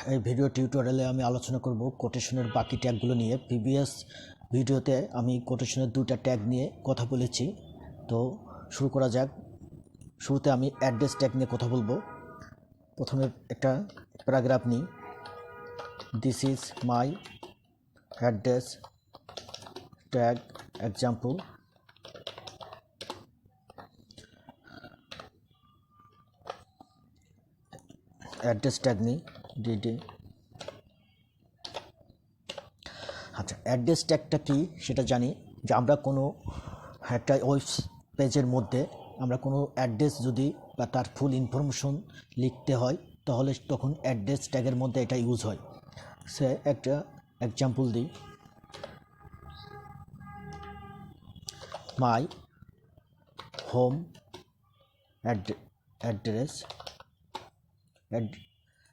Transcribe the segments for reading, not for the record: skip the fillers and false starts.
এই ভিডিও টিউটোরিয়ালে আমি আলোচনা করব কোটেশনের বাকি ট্যাগগুলো নিয়ে। প্রিভিয়াস ভিডিওতে আমি কোটেশনের দুইটা ট্যাগ নিয়ে কথা বলেছি। তো শুরু করা যাক। শুরুতে আমি অ্যাড্রেস ট্যাগ নিয়ে কথা বলবো। প্রথমে একটা প্যারাগ্রাফ নিই। This is my address tag example. Address tag নিই ডিডি। আচ্ছা, অ্যাড্রেস ট্যাগটা কি সেটা জানি যে আমরা কোনো একটা ওয়েব পেজের মধ্যে আমরা কোনো অ্যাড্রেস যদি বা তার ফুল ইনফরমেশন লিখতে হয় তাহলে তখন অ্যাড্রেস ট্যাগের মধ্যে এটা ইউজ হয়। সে একটা এক্সাম্পল দিই। মাই হোম অ্যাড্রেস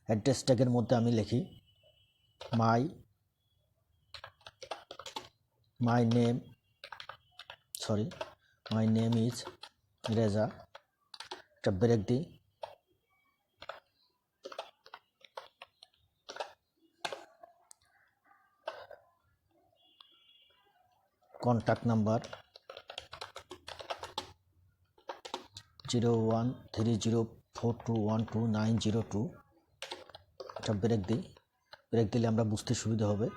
অ্যাড্রেস ট্যাগের মধ্যে আমি লিখি my name is রেজা। একটা ব্রেক দিই। Contact number 013042120902। একটা ব্রেক দিই। ব্রেক দিলে আমরা বুঝতে সুবিধা হবে।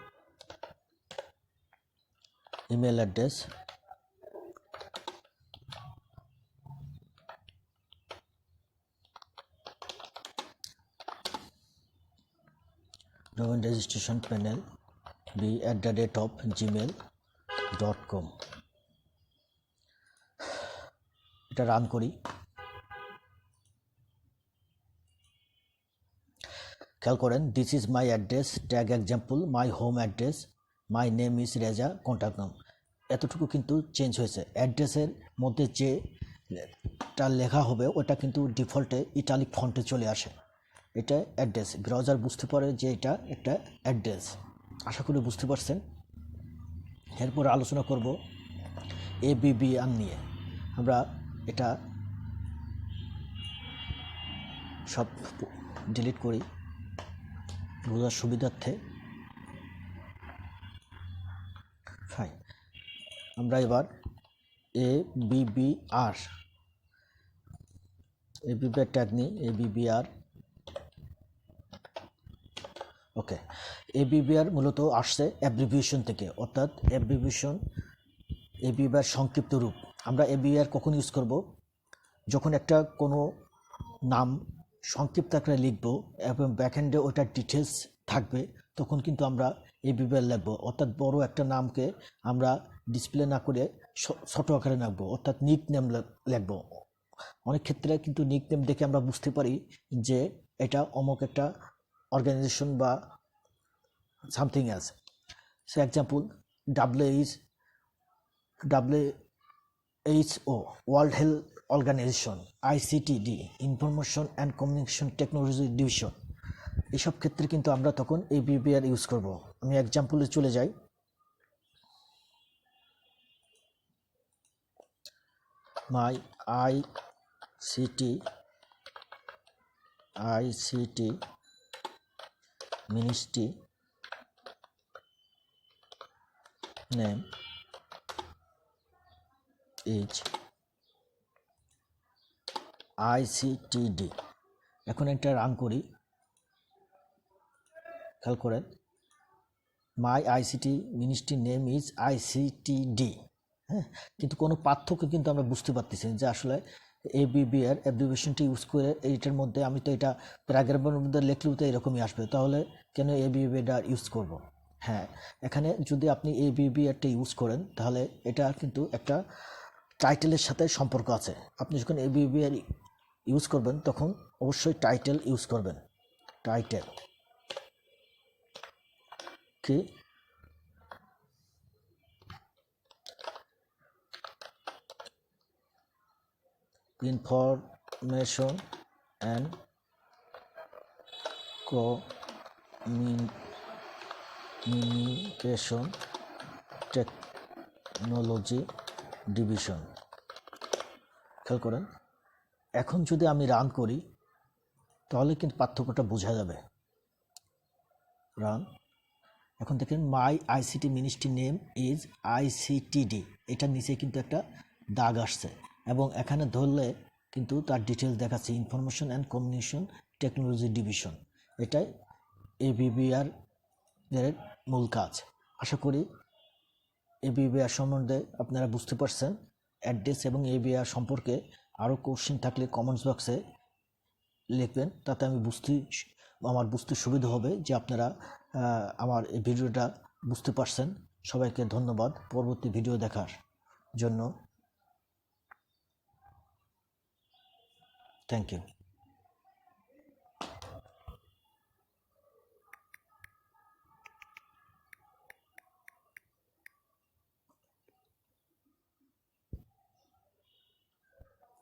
Email address domain registration panel b@gmail.com। এটা রান করি। খেয়াল করেন, this is my address tag example, my home address, my name is Reza, contact নাম। এতটুকু কিন্তু চেঞ্জ হয়েছে। অ্যাড্রেসের মধ্যে যেটা লেখা হবে ওটা কিন্তু ডিফল্টে ইটালিক ফন্টে চলে আসে। এটা অ্যাড্রেস। ব্রাউজার বুঝতে পারে যে এটা একটা অ্যাড্রেস। আশা করি বুঝতে পারছেন। এরপর আলোচনা করব abbr নিয়ে। আমরা এটা সব ডিলিট করি বোঝার সুবিধার্থে। ফাইন, আমরা এবার abbr ট্যাগ নিই। abbr ওকে। abbr মূলত আসছে অ্যাব্রিভিয়েশন থেকে, অর্থাৎ abbr সংক্ষিপ্ত রূপ। আমরা abbr কখন ইউজ করব? যখন একটা কোনো নাম সংক্ষিপ্ত আকারে লিখব এবং ব্যাকএন্ডে ওটার ডিটেলস থাকবে তখন কিন্তু আমরা abbr লিখব। অর্থাৎ বড় একটা নামকে আমরা ডিসপ্লে না করে ছোট আকারে লিখব, অর্থাৎ নিক নেম লিখব। অনেক ক্ষেত্রে কিন্তু নিক নেম দেখে আমরা বুঝতে পারি যে এটা অমুক একটা অর্গানাইজেশন বা সামথিং এলস। সে example WHO world health organisation, ICTD information and communication technology division. এইসব ক্ষেত্রে কিন্তু আমরা তখন abbr ইউজ করব। আমি এক্সাম্পলে চলে যাই। মাই ICT ministry name is ICTD। এখন এটা রান করি। খেয়াল করেন, মাই ICT ministry name is ICTD। হ্যাঁ, কিন্তু কোনো পার্থক্য কিন্তু আমরা বুঝতে পারতেছি যে আসলে abbr অ্যাব্রিভিয়েশনটি ইউজ করে এইটার মধ্যে আমি তো এটা প্যারাগ্রাফের মধ্যে লিখলেও তো এরকমই আসবে, তাহলে কেন abbr ইউজ করব? হ্যাঁ, এখানে যদি আপনি abbr ইউজ করেন তাহলে এটা কিন্তু একটা টাইটেলের সাথে সম্পর্ক আছে। আপনি যখন abbr ইউজ করবেন তখন অবশ্যই টাইটেল ইউজ করবেন। টাইটেল কি? Information and communication technology division. খেয়াল করেন, এখন যদি আমি রান করি তাহলে কিন্তু পার্থক্যটা বোঝা যাবে। রান। এখন দেখেন মাই আইসিটি মিনিস্ট্রি নেম ইজ আইসিটিডি, এটার নিচে কিন্তু একটা দাগ আসছে এবং এখানে ধরলে কিন্তু তার ডিটেলস দেখাচ্ছে information and communication technology division. এটাই এবিবিআর এর মূল কাজ। আশা করি এবিবিআর সম্বন্ধে আপনারা বুঝতে পারছেন। অ্যাড্রেস এবং এবিআর সম্পর্কে আরও কোশ্চেন থাকলে কমেন্টস বক্সে লিখবেন, তাতে আমার বুঝতে সুবিধা হবে যে আপনারা আমার এই ভিডিওটা বুঝতে পারছেন। সবাইকে ধন্যবাদ পরবর্তী ভিডিও দেখার জন্য। Thank you.